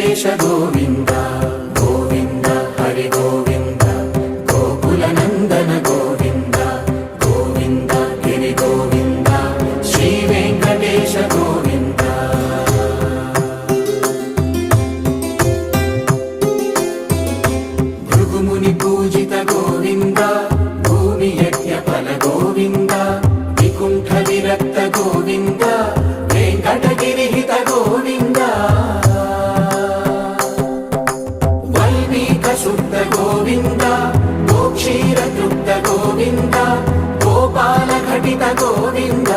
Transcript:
ವೆಂಕಟೇಶ ಗೋವಿಂದ ಗೋವಿಂದ ಹರಿ ಗೋವಿಂದ ಗೋಕುಲ ನಂದನ ಗೋವಿಂದ ಗೋವಿಂದ ಗಿರಿ ಗೋವಿಂದ ಶ್ರೀ ವೆಂಕಟೇಶ ಗೋವಿಂದ ಭೃಗುಮುನಿ ಪೂಜಿತ ಗೋವಿಂದ ಭೂಮಿ ಯಜ್ಞ ಫಲ ಗೋವಿಂದ ವಿಕುಂಠ ವಿರಕ್ತ ಗೋವಿಂದ ವೆಂಕಟಗಿರಿ ಹಿತ ಗೋವಿಂದ ವಲ್ಮೀಕ ಶುದ್ಧ ಗೋವಿಂದ ಗೋಕ್ಷೀರ ತೃಪ್ತ ಗೋವಿಂದ ಗೋಪಾಲ ಘಟಿತ ಗೋವಿಂದ